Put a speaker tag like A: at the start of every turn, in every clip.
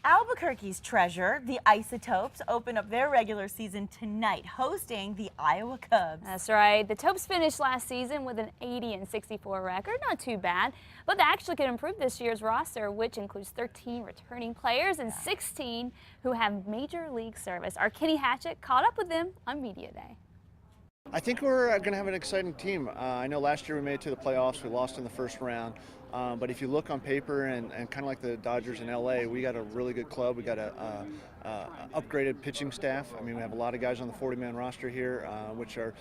A: Albuquerque's treasure, the Isotopes, open up their regular season tonight, hosting the Iowa Cubs.
B: That's right. The Topes finished last season with an 80-64 record. Not too bad, but they actually could improve this year's roster, which includes 13 returning players and 16 who have major league service. Our Kenny Hatchett caught up with them on Media Day.
C: I think we're going to have an exciting team. I know last year we made it to the playoffs. We lost in the first round. But if you look on paper and kind of like the Dodgers in LA, we got a really good club. We got a upgraded pitching staff. I mean, we have a lot of guys on the 40-man roster here, which are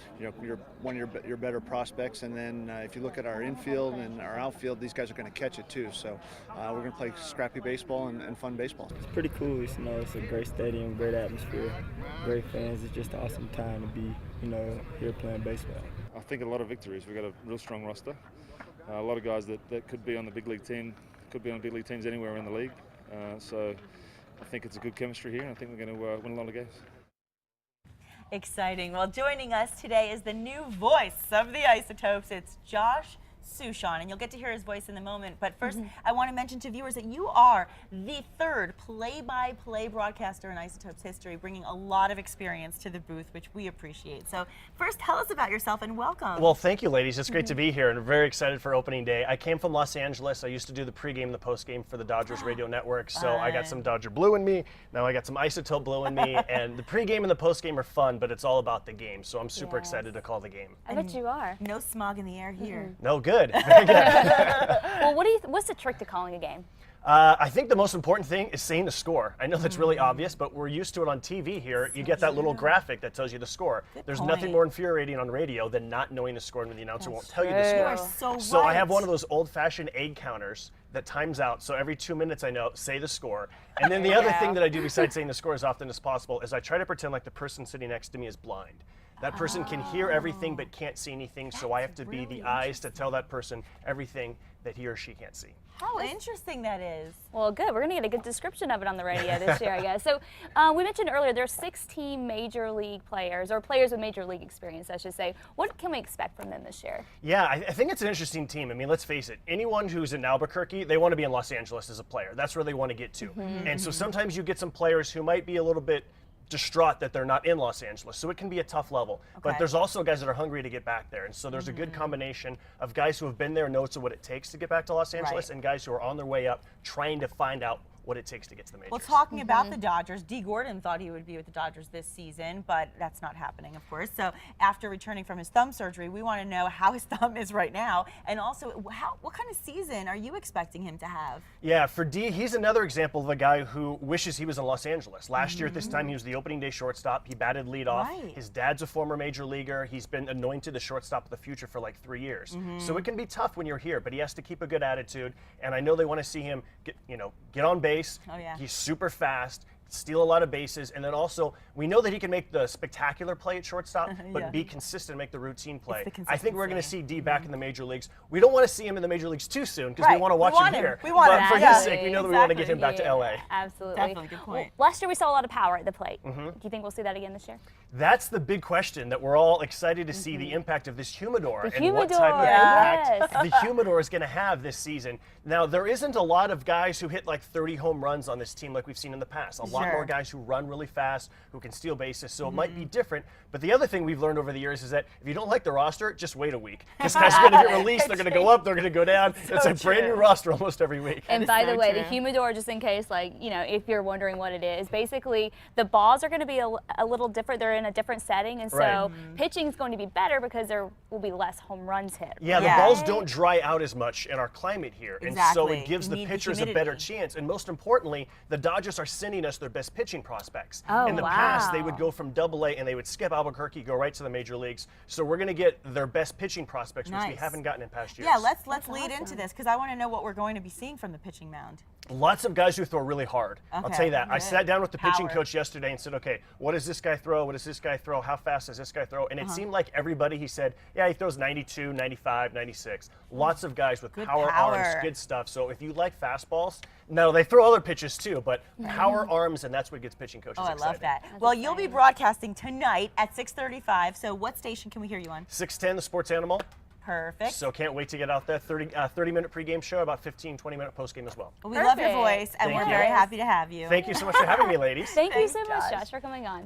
C: one of your better prospects. And then if you look at our infield and our outfield, these guys are going to catch it too. So we're going to play scrappy baseball and fun baseball.
D: It's pretty cool. It's a great stadium, great atmosphere, great fans. It's just an awesome time to be here playing baseball.
E: I think a lot of victories. We've got a real strong roster. A lot of guys that could be on the big league team, could be on big league teams anywhere in the league. So I think it's a good chemistry here, and I think we're going to win a lot of games.
A: Exciting. Well, joining us today is the new voice of the Isotopes. It's Josh Suchon, and you'll get to hear his voice in a moment. But first, I want to mention to viewers that you are the third play-by-play broadcaster in Isotopes history, bringing a lot of experience to the booth, which we appreciate. So first, tell us about yourself and welcome.
F: Well, thank you, ladies. It's great to be here, and very excited for opening day. I came from Los Angeles. I used to do the pregame and the postgame for the Dodgers radio network, so I got some Dodger blue in me. Now I got some Isotope blue in me, and the pregame and the postgame are fun, but it's all about the game, so I'm super excited to call the game.
B: I bet you are.
A: No smog in the air here.
F: No, good. Very good.
B: Well, what's the trick to calling a game?
F: I think the most important thing is saying the score. I know that's really obvious, but we're used to it on TV here. You get that little graphic that tells you the score. There's nothing more infuriating on radio than not knowing the score when the announcer won't tell you the score.
A: You are
F: So I have one of those old-fashioned egg counters that times out. So every 2 minutes I know, say the score. And then the other thing that I do besides saying the score as often as possible is I try to pretend like the person sitting next to me is blind. That person can hear everything but can't see anything, so I have to be the eyes to tell that person everything that he or she can't see.
A: How interesting that is.
B: Well, good. We're going to get a good description of it on the radio this year, I guess. So we mentioned earlier there's 16 major league players, or players with major league experience, I should say. What can we expect from them this year?
F: Yeah, I think it's an interesting team. I mean, let's face it. Anyone who's in Albuquerque, they want to be in Los Angeles as a player. That's where they want to get to. And so sometimes you get some players who might be a little bit distraught that they're not in Los Angeles, so it can be a tough level. But there's also guys that are hungry to get back there, and so there's a good combination of guys who have been there and knows what it takes to get back to Los Angeles, and guys who are on their way up trying to find out what it takes to get to the majors.
A: Well, talking about the Dodgers, D. Gordon thought he would be with the Dodgers this season, but that's not happening, of course. So after returning from his thumb surgery, we want to know how his thumb is right now, and also what kind of season are you expecting him to have?
F: Yeah, for D, he's another example of a guy who wishes he was in Los Angeles. Last year at this time, he was the opening day shortstop. He batted leadoff. His dad's a former major leaguer. He's been anointed the shortstop of the future for like 3 years. So it can be tough when you're here, but he has to keep a good attitude, and I know they want to see him get on base. He's super fast, steal a lot of bases, and then also we know that he can make the spectacular play at shortstop, but be consistent, make the routine play. I think we're going to see D back in the major leagues. We don't want to see him in the major leagues too soon because we want to watch him here. But for his sake, we know that we want to get him back to LA.
B: Absolutely.
A: Definitely, good point.
B: Well, last year we saw a lot of power at the plate. Do you think we'll see that again this year?
F: That's the big question that we're all excited to see the impact of this humidor
B: The
F: and
B: humidor,
F: what type of impact the humidor is going to have this season. Now, there isn't a lot of guys who hit like 30 home runs on this team like we've seen in the past. A lot more guys who run really fast, who can steal bases, so it might be different. But the other thing we've learned over the years is that if you don't like the roster, just wait a week. Because guys are going to get released, they're going to go up, they're going to go down. It's a brand new roster almost every week.
B: And by the way, the humidor, just in case, if you're wondering what it is, basically the balls are going to be a little different. They're in a different setting, and so pitching is going to be better because there will be less home runs hit.
F: Yeah, the balls don't dry out as much in our climate here, and so it gives the pitchers a better chance. And most importantly, the Dodgers are sending us their best pitching prospects. In the past, they would go from Double-A and they would skip Albuquerque, go right to the major leagues. So we're going to get their best pitching prospects, which we haven't gotten in past years.
A: Yeah, let's lead into this because I want to know what we're going to be seeing from the pitching mound.
F: Lots of guys who throw really hard. I'll tell you that. I sat down with the pitching coach yesterday and said, okay, what does this guy throw? What does this guy throw? How fast does this guy throw? And it seemed like everybody, he said, yeah, he throws 92, 95, 96. Lots of guys with power arms, good stuff. So if you like fastballs, no, they throw other pitches too, but power arms, and that's what gets pitching coaches excited.
A: I love that. Well, you'll be broadcasting tonight at 6:35, so what station can we hear you on?
F: 610, the Sports Animal.
A: Perfect.
F: So can't wait to get out there. 30-minute pregame show, about 15, 20-minute postgame as well.
A: Well, we love your
B: Perfect.
A: voice, and
F: Thank
A: we're
F: you.
A: very happy to have you.
F: Thank you so much for having me, ladies.
B: Thank you so
A: Thanks,
B: much,
A: Josh.
B: Josh, for coming on.